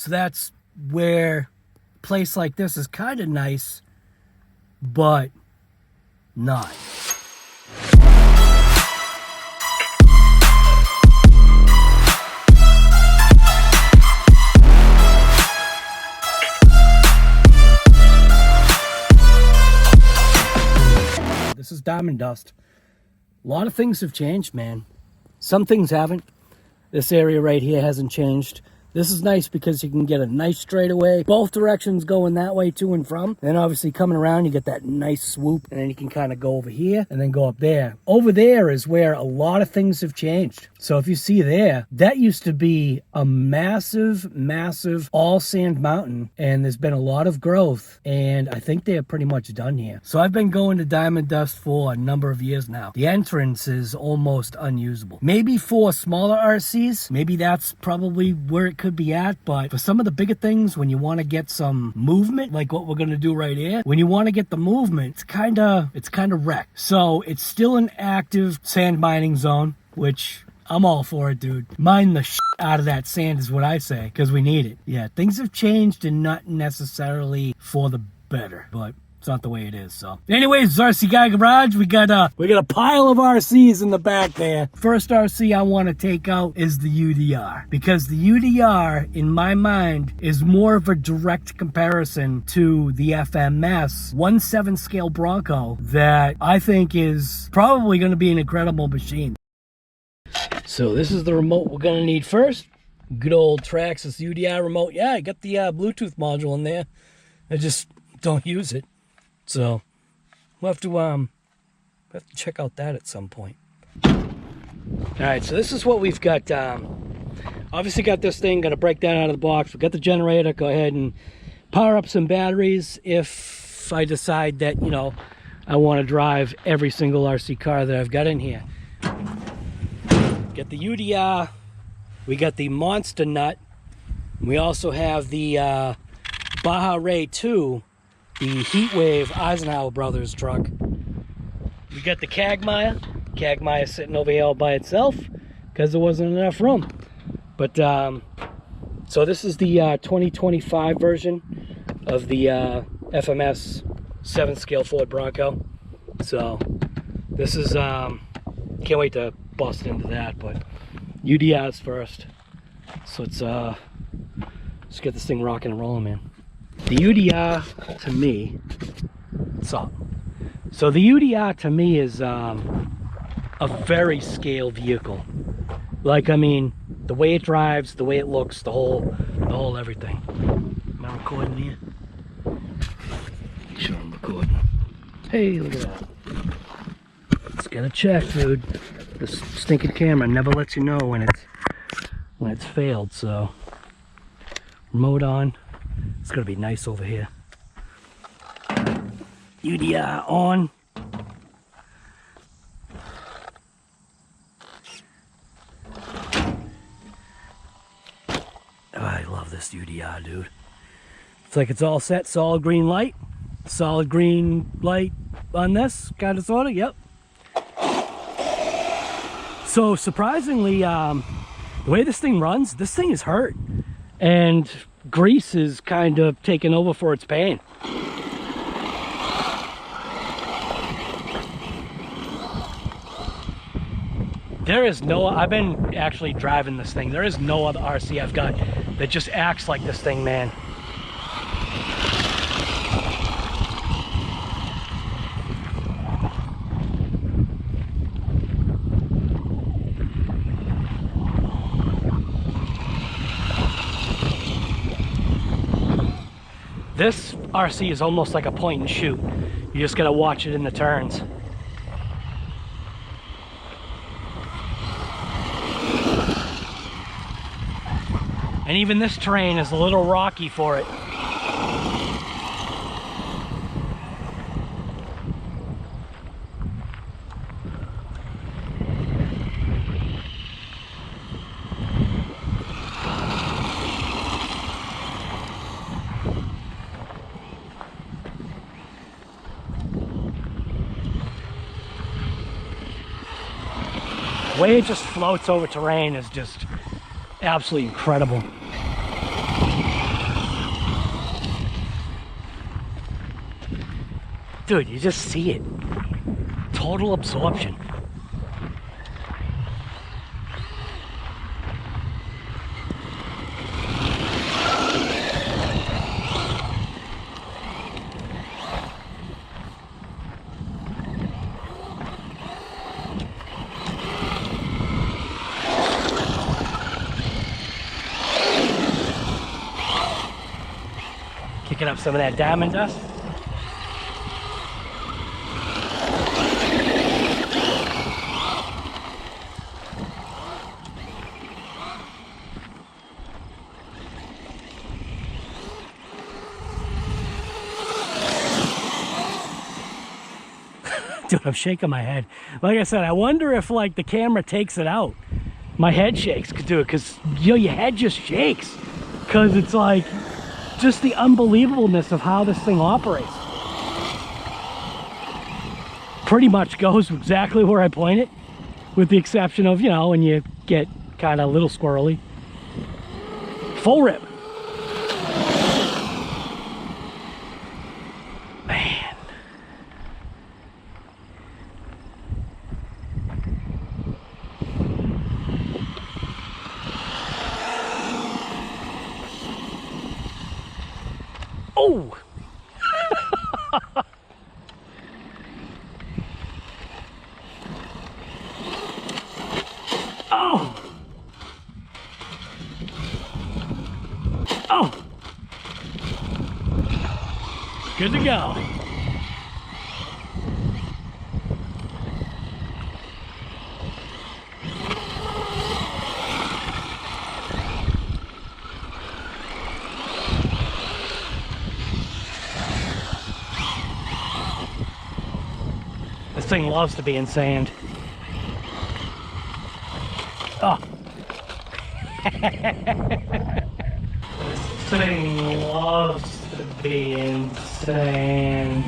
So that's where a place like this is kind of nice, but not. This is diamond dust. A lot of things have changed, man. Some things haven't. This area right here hasn't changed. This is nice because you can get a nice straightaway, both directions going that way to and from. Then obviously coming around, you get that nice swoop, and then you can kind of go over here and then go up there. Over there is where a lot of things have changed. So if you see there, that used to be a massive, massive all sand mountain, and there's been a lot of growth, and I think they're pretty much done here. So I've been going to diamond dust for a number of years now. The entrance is almost unusable. Maybe for smaller RCs, maybe that's probably where it could be at, but for some of the bigger things, when you want to get some movement, like what we're going to do right here, when you want to get the movement, it's kind of wrecked. So it's still an active sand mining zone, which I'm all for it, dude. Mine the shit out of that sand is what I say, because we need it. Yeah, things have changed and not necessarily for the better, but it's not the way it is. So anyways, RC Guy Garage, we got a pile of RCs in the back there. First RC I want to take out is the UDR, because the UDR in my mind is more of a direct comparison to the FMS 1/7 scale Bronco that I think is probably going to be an incredible machine. So this is the remote we're going to need first. Good old Traxxas UDR remote. Yeah, I got the Bluetooth module in there. I just don't use it. So we'll have to check out that at some point. All right, so this is what we've got. Obviously got this thing, got to break that out of the box. We've got the generator. Go ahead and power up some batteries if I decide that, you know, I want to drive every single RC car that I've got in here. Get the UDR. We got the Monster Nut. We also have the Baja Ray 2. The Heatwave Eisenhower Brothers truck. We got the Quagmire. Quagmire sitting over here all by itself because there wasn't enough room. But so this is the 2025 version of the FMS 7th scale Ford Bronco. So this is can't wait to bust into that, but UDR's first. So let's get this thing rocking and rolling, man. The UDR to me, so the UDR to me is a very scale vehicle. Like, I mean, the way it drives, the way it looks, the whole everything. Am I recording here? Make sure I'm recording. Hey, look at that. Let's get a check, dude. This stinking camera never lets you know when it's failed. So remote on. It's gonna be nice over here. UDR on. Oh, I love this UDR, dude. It's like it's all set, solid green light. Solid green light on this, kind of sorta, yep. So surprisingly, the way this thing runs, this thing is hurt. And grease is kind of taking over for its pain. There is no, I've been actually driving this thing. There is no other RC I've got that just acts like this thing, man. This RC is almost like a point and shoot. You just gotta watch it in the turns. And even this terrain is a little rocky for it. The way it just floats over terrain is just absolutely incredible. Dude, you just see it. Total absorption. Kicking up some of that diamond dust. Dude, I'm shaking my head. Like I said, I wonder if like the camera takes it out. My head shakes could do it, because you know, your head just shakes. Because it's like just the unbelievableness of how this thing operates. Pretty much goes exactly where I point it, with the exception of, you know, when you get kind of a little squirrely. Full rip. Man. Oh! Oh! Oh! Good to go. This thing loves to be in sand. Oh. This thing loves to be in sand.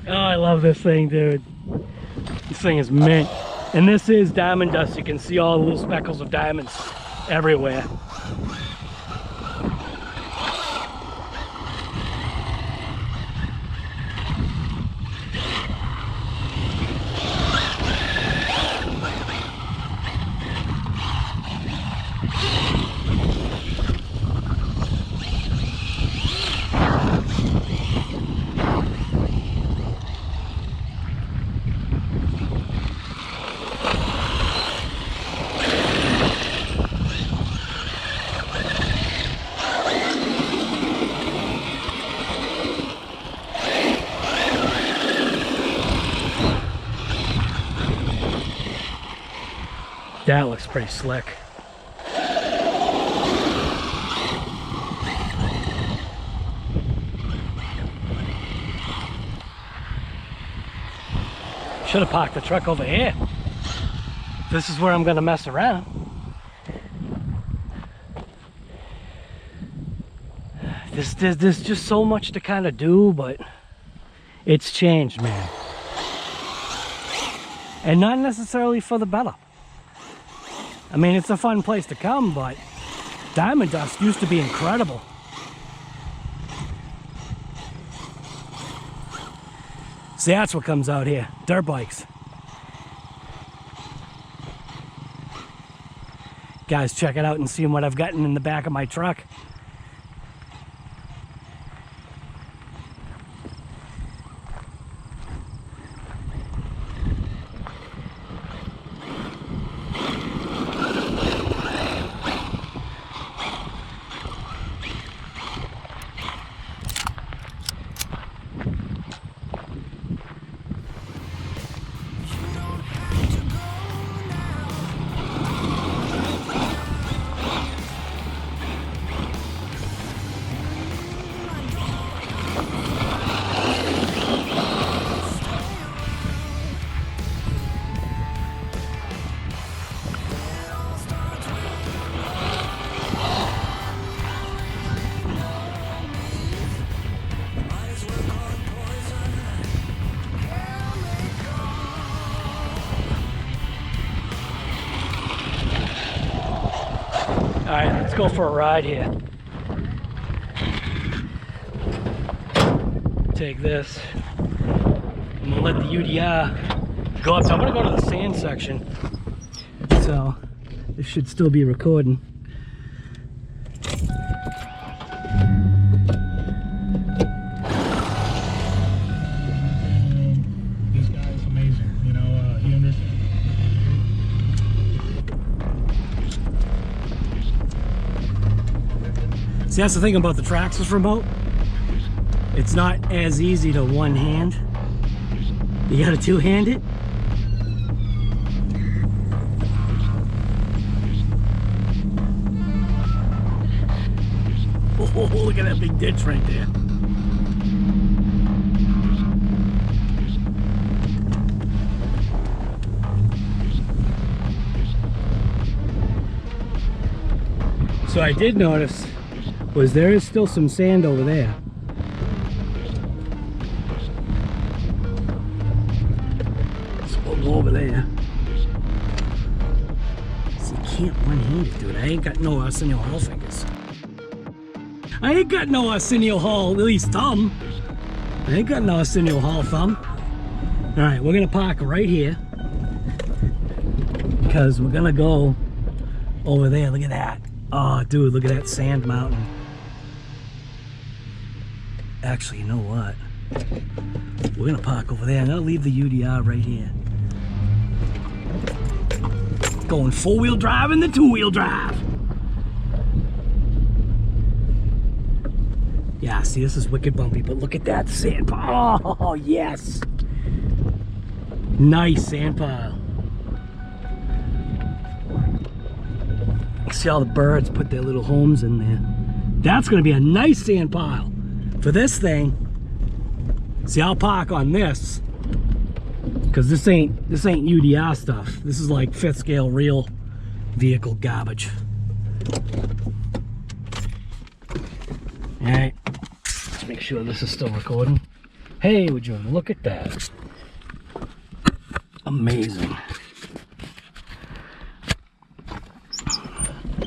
Oh, I love this thing, dude. This thing is mint. And this is diamond dust. You can see all the little speckles of diamonds everywhere. That looks pretty slick. Should have parked the truck over here. This is where I'm gonna mess around. There's just so much to kind of do, but it's changed, man. And not necessarily for the better. I mean, it's a fun place to come, but diamond dust used to be incredible. See, that's what comes out here, dirt bikes. Guys, check it out and see what I've gotten in the back of my truck. All right, let's go for a ride here. take this. I'm gonna let the UDR go up. So I'm gonna go to the sand section. So this should still be recording. This guy is amazing. You know, he understands. See, that's the thing about the Traxxas remote. It's not as easy to one hand. You gotta two-hand it. Oh, look at that big ditch right there. So I did notice was there is still some sand over there. So we'll go over there. So you can't one-hand it, dude. I ain't got no Arsenio Hall fingers. I ain't got no Arsenio Hall, at least thumb. I ain't got no Arsenio Hall thumb. Alright, we're gonna park right here. Because we're gonna go over there. Look at that. Oh, dude, look at that sand mountain. Actually, you know what? We're gonna park over there and I'll leave the UDR right here. Going four-wheel drive and the two-wheel drive. Yeah, see, this is wicked bumpy, but look at that sand pile. Oh, yes. Nice sand pile. See all the birds put their little homes in there. That's gonna be a nice sand pile. For this thing, see, I'll park on this because this ain't UDR stuff. This is like 5th scale real vehicle garbage. All right, let's make sure this is still recording. Hey, would you look at that? Amazing.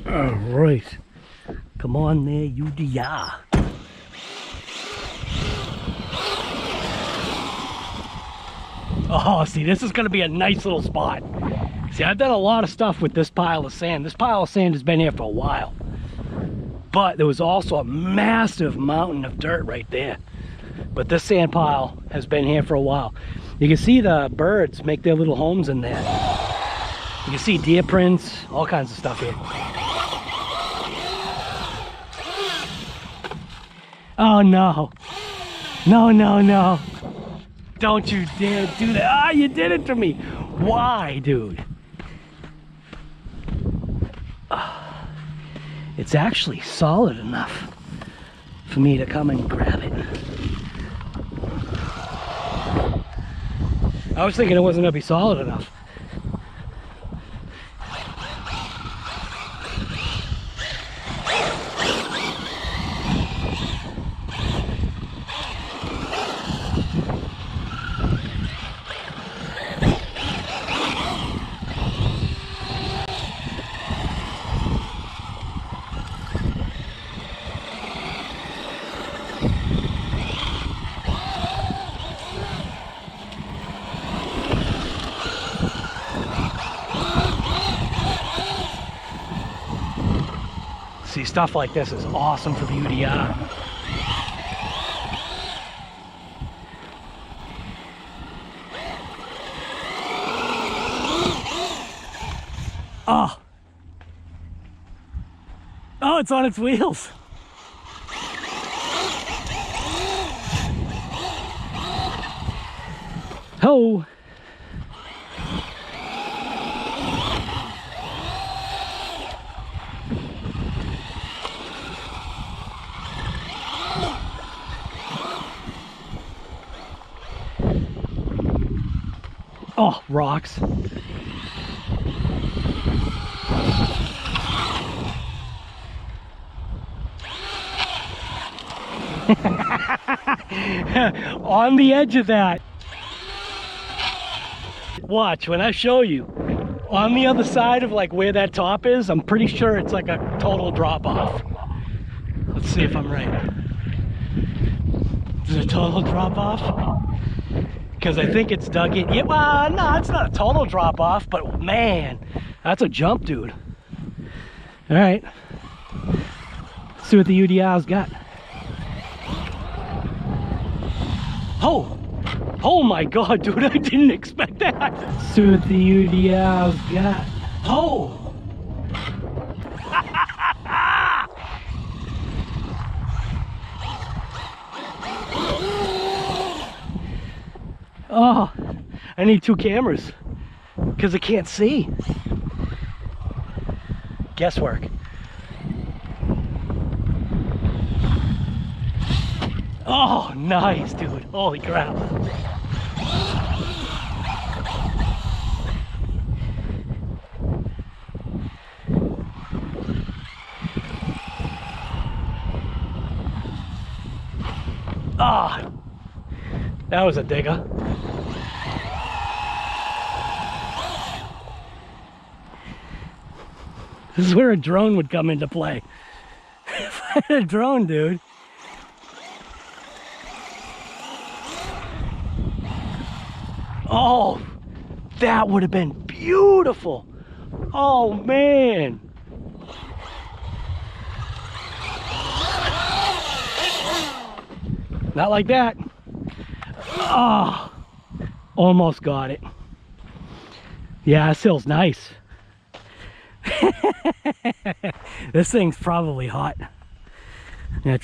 All right, come on there, UDR. Oh, see, this is going to be a nice little spot. See, I've done a lot of stuff with this pile of sand. This pile of sand has been here for a while. But there was also a massive mountain of dirt right there. But this sand pile has been here for a while. You can see the birds make their little homes in there. You can see deer prints, all kinds of stuff here. Oh, no. No, no, no. Don't you dare do that. Ah, you did it to me. Why, dude? It's actually solid enough for me to come and grab it. I was thinking it wasn't gonna be solid enough. See, stuff like this is awesome for the UDR. Oh. Oh, it's on its wheels. Oh. Oh, rocks. On the edge of that. Watch, when I show you, on the other side of like where that top is, I'm pretty sure it's like a total drop off. Let's see if I'm right. Is it a total drop off? Because I think it's dug in. Yeah, well, no, it's not a total drop off, but man, that's a jump, dude. All right, let's see what the UDR's got. Oh my God, dude, I didn't expect that. Let's see what the UDR's got. Oh. Oh, I need 2 cameras because I can't see. Guesswork. Oh, nice, dude. Holy crap. Ah, that was a digger. This is where a drone would come into play. If I had a drone, dude. Oh, that would have been beautiful. Oh, man. Not like that. Oh, almost got it. Yeah, this hill's nice. This thing's probably hot.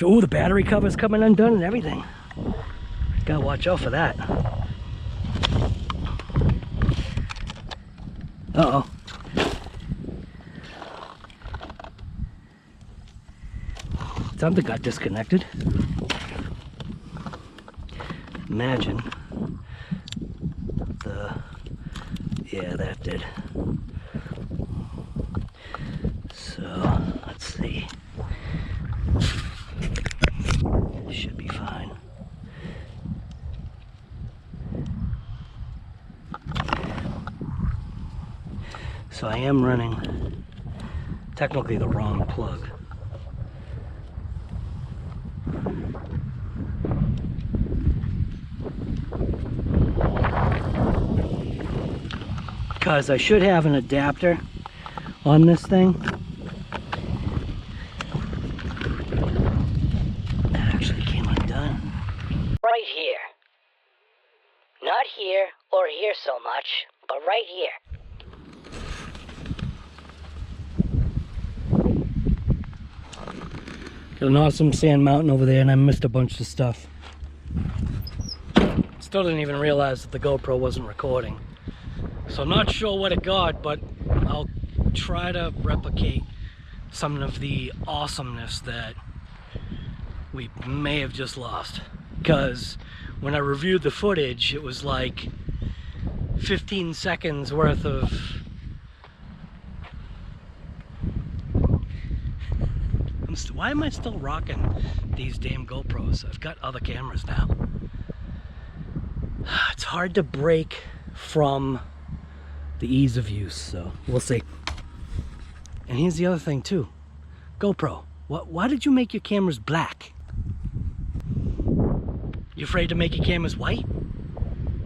Oh, the battery cover's coming undone and everything. Gotta watch out for that. Uh-oh. Something got disconnected. Imagine yeah, that did. So let's see. Should be fine. So I am running technically the wrong plug. Because I should have an adapter on this thing. That actually came undone. Right here. Not here or here so much, but right here. Got an awesome sand mountain over there and I missed a bunch of stuff. Still didn't even realize that the GoPro wasn't recording. So I'm not sure what it got, but I'll try to replicate some of the awesomeness that we may have just lost. Because when I reviewed the footage, it was like 15 seconds worth of why am I still rocking these damn GoPros? I've got other cameras now. It's hard to break from the ease of use, so we'll see. And here's the other thing too. GoPro, why did you make your cameras black? You afraid to make your cameras white?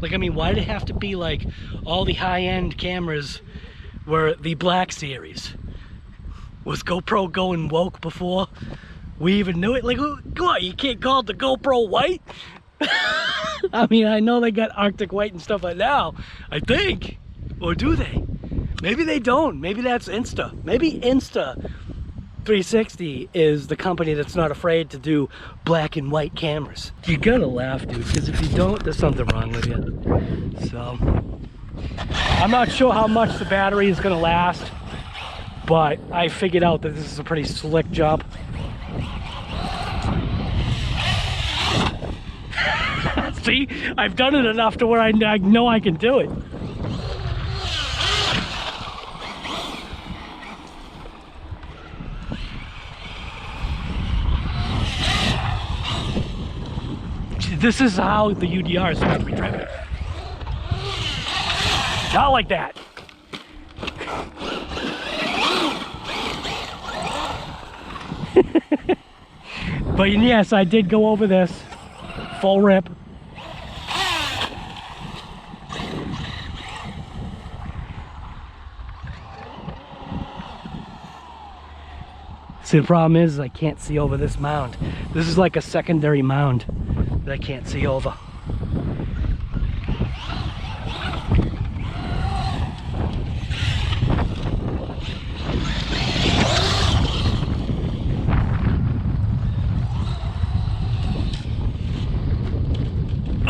Like, I mean, why did it have to be like all the high-end cameras were the black series? Was GoPro going woke before we even knew it? Like, come on, you can't call it the GoPro white? I mean, I know they got Arctic white and stuff like that now, I think. Or do they? Maybe they don't. Maybe that's Insta. Maybe Insta 360 is the company that's not afraid to do black and white cameras. You gotta laugh, dude, because if you don't, there's something wrong with you. So, I'm not sure how much the battery is gonna last, but I figured out that this is a pretty slick job. See, I've done it enough to where I know I can do it. This is how the UDR is supposed to be driven. Not like that. But yes, I did go over this full rip. See, the problem is I can't see over this mound. This is like a secondary mound that I can't see over.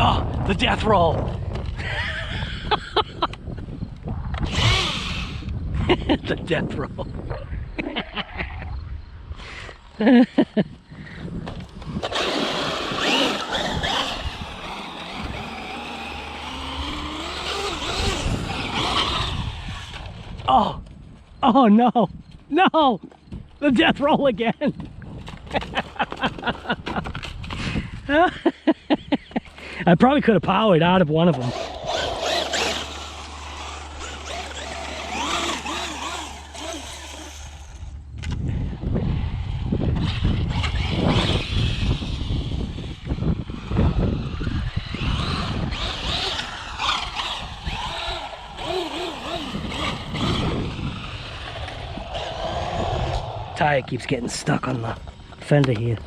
Oh, the death roll. The death roll. Oh, oh no, no, the death roll again. I probably could have powered out of one of them. Tire keeps getting stuck on the fender here.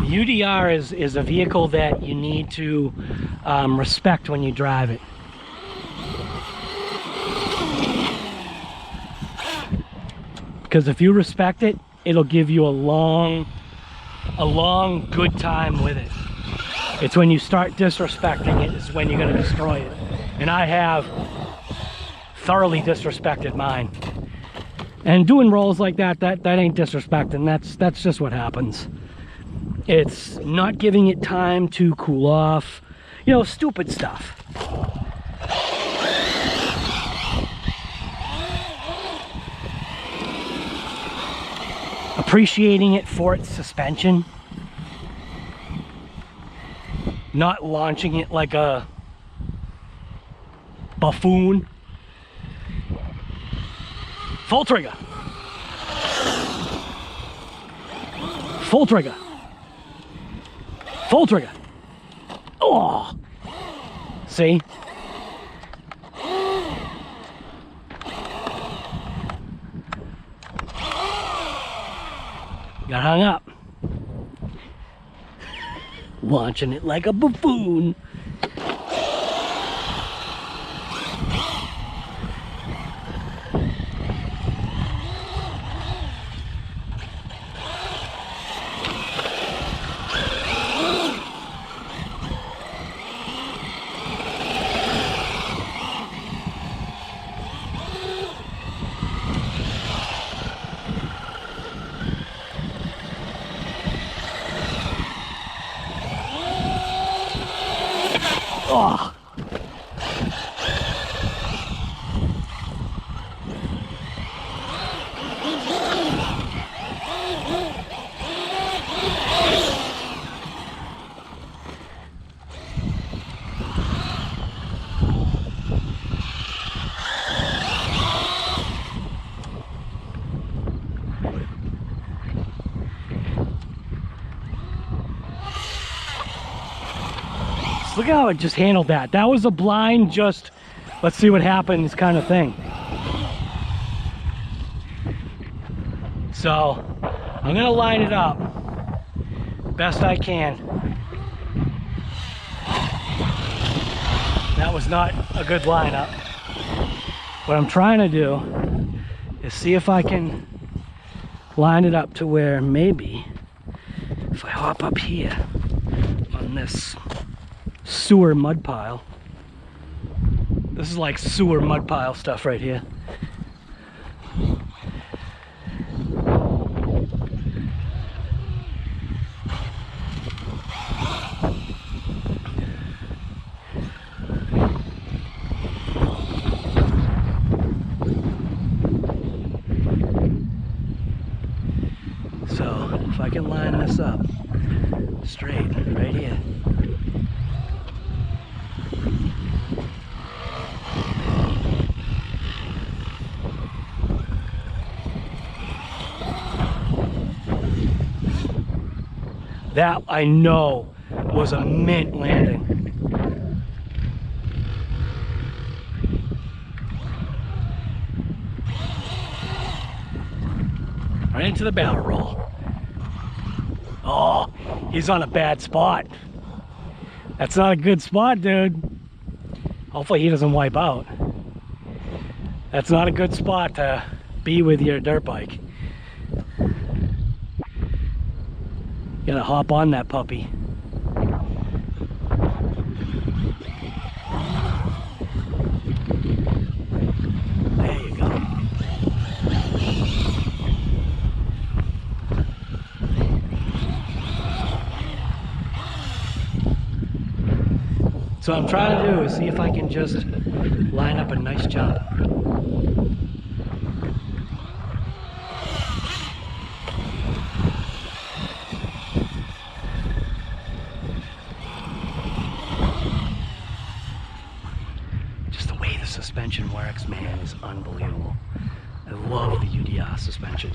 UDR is a vehicle that you need to respect when you drive it. Because if you respect it, it'll give you a long good time with it. It's when you start disrespecting it is when you're going to destroy it. And I have thoroughly disrespected mine. And doing rolls like that ain't disrespecting. That's just what happens. It's not giving it time to cool off. You know, stupid stuff. Appreciating it for its suspension. Not launching it like a buffoon. Full trigger. Full trigger. Full trigger. Oh. See? Got hung up. Launching it like a buffoon. Oh. Look how it just handled that. That was a blind, just let's see what happens kind of thing. So I'm gonna line it up best I can. That was not a good lineup. What I'm trying to do is see if I can line it up to where maybe if I hop up here on this sewer mud pile. This is like sewer mud pile stuff right here. So if I can line this up. straight right here. That I know was a mint landing. Right into the barrel roll. Oh, he's on a bad spot. That's not a good spot, dude. Hopefully he doesn't wipe out. That's not a good spot to be with your dirt bike. You gotta hop on that puppy. There you go. So what I'm trying to do is see if I can just line up a nice jump. Just the way the suspension works, man, is unbelievable. I love the UDR suspension.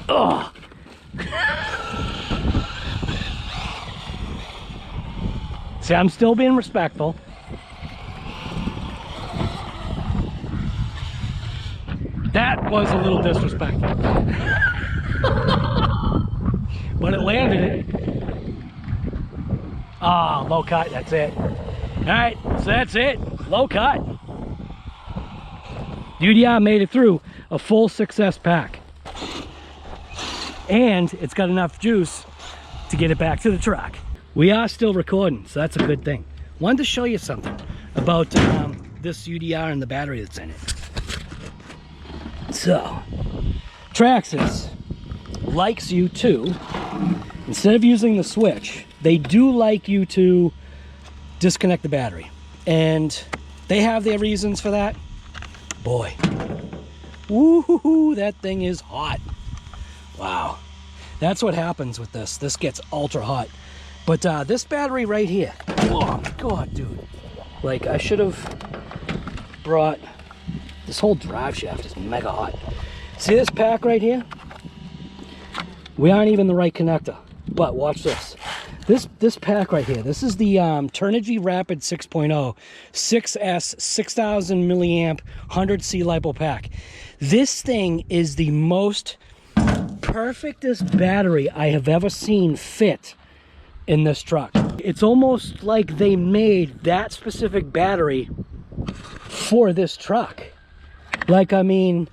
Oh! See, I'm still being respectful. That was a little disrespectful. But it landed it. Ah, low cut, that's it. Alright, so that's it. Low cut. UDR made it through a full 6S pack. And it's got enough juice to get it back to the truck. We are still recording, so that's a good thing. Wanted to show you something about this UDR and the battery that's in it. So, Traxxas likes you to, instead of using the switch, they do like you to disconnect the battery. And they have their reasons for that. Boy, woo-hoo-hoo, that thing is hot. Wow, that's what happens with this. This gets ultra hot. But this battery right here, oh my god, dude. Like, I should have brought, this whole drive shaft is mega hot. See this pack right here? We aren't even the right connector, but watch this. This pack right here, this is the Turnigy Rapid 6.0 6S 6000 milliamp 100C LiPo pack. This thing is the most perfectest battery I have ever seen fit in this truck. It's almost like they made that specific battery for this truck. Like, I mean,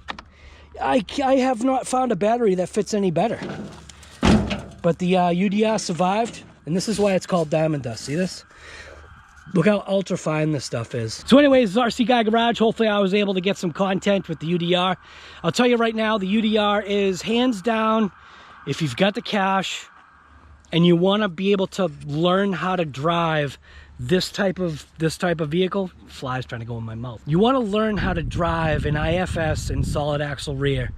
I have not found a battery that fits any better. But the UDR survived, and this is why it's called Diamond Dust. See this? Look how ultra fine this stuff is. So anyways, RC Guy Garage. Hopefully I was able to get some content with the UDR. I'll tell you right now, the UDR is hands down, if you've got the cash and you want to be able to learn how to drive this type of vehicle, flies trying to go in my mouth. You want to learn how to drive an IFS and solid axle rear.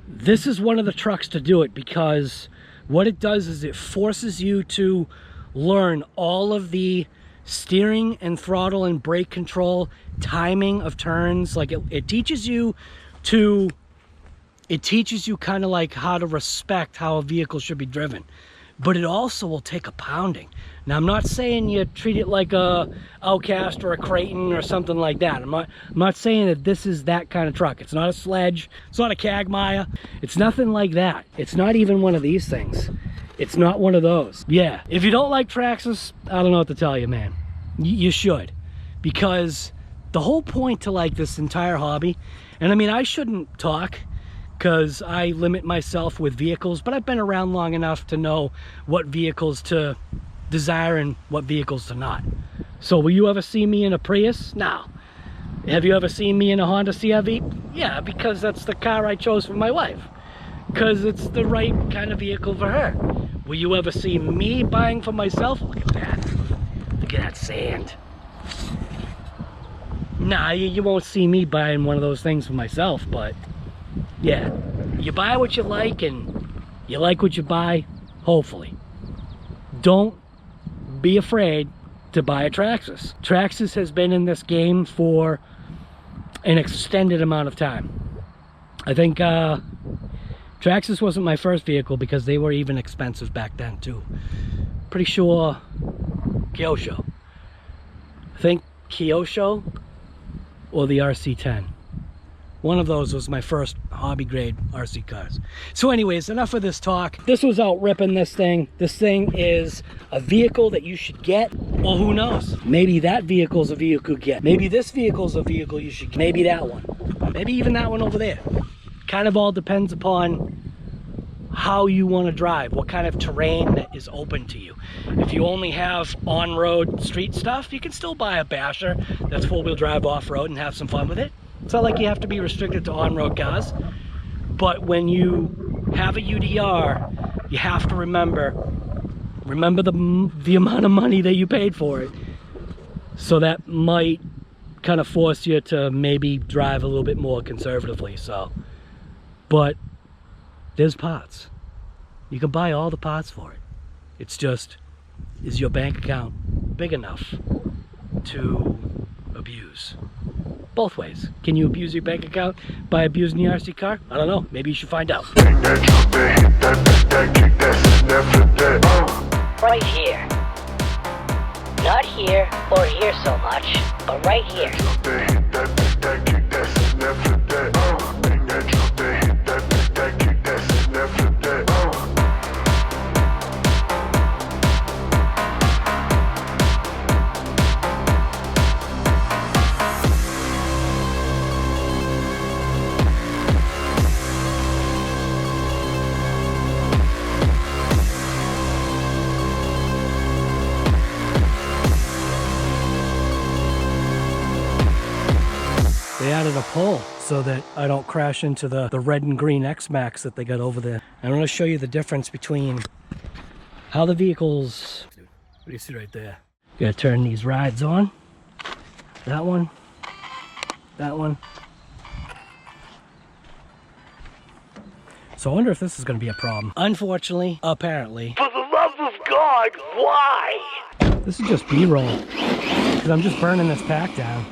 This is one of the trucks to do it, because what it does is it forces you to learn all of the steering and throttle and brake control, timing of turns. Like it teaches you kind of like how to respect how a vehicle should be driven. But it also will take a pounding. Now, I'm not saying you treat it like a Outcast or a Kraton or something like that. I'm not saying that this is that kind of truck. It's not a sledge. It's not a Quagmire. It's nothing like that. It's not even one of these things. It's not one of those. Yeah, if you don't like Traxxas, I don't know what to tell you, man. You should. Because the whole point to like this entire hobby, and I mean, I shouldn't talk because I limit myself with vehicles, but I've been around long enough to know what vehicles to desire and what vehicles to not. So will you ever see me in a Prius? No. Have you ever seen me in a Honda CR-V? Yeah, because that's the car I chose for my wife. Because it's the right kind of vehicle for her. Will you ever see me buying for myself? Look at that. Look at that sand. Nah, you won't see me buying one of those things for myself, but yeah, You buy what you like and you like what you buy, hopefully. Don't be afraid to buy a Traxxas. Traxxas has been in this game for an extended amount of time. I think Traxxas wasn't my first vehicle because they were even expensive back then too. Pretty sure Kyosho. I think Kyosho or the RC10. One of those was my first hobby grade RC cars. So anyways, enough of this talk. This was out ripping this thing. This thing is a vehicle that you should get. Well, who knows? Maybe that vehicle's a vehicle you get. Maybe this vehicle's a vehicle you should get. Maybe that one. Maybe even that one over there. Kind of all depends upon how you want to drive, what kind of terrain that is open to you. If you only have on-road street stuff, you can still buy a basher that's four-wheel drive off-road and have some fun with it. It's not like you have to be restricted to on-road cars, but when you have a UDR, you have to remember the amount of money that you paid for it. So that might kind of force you to maybe drive a little bit more conservatively. So, but there's parts. You can buy all the parts for it. It's just, is your bank account big enough to abuse? Both ways. Can you abuse your bank account by abusing the RC car? I don't know. Maybe you should find out. Right here. Not here or here so much, but right here. They added a pole so that I don't crash into the red and green X-Max that they got over there. I'm going to show you the difference between how the vehicles... What do you see right there? You gotta turn these rides on. That one. That one. So I wonder if this is going to be a problem. Unfortunately, apparently... For the love of God, why? This is just B-roll. Because I'm just burning this pack down.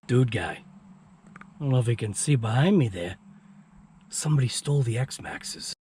Dude guy. I don't know if you can see behind me there. Somebody stole the X-Maxes.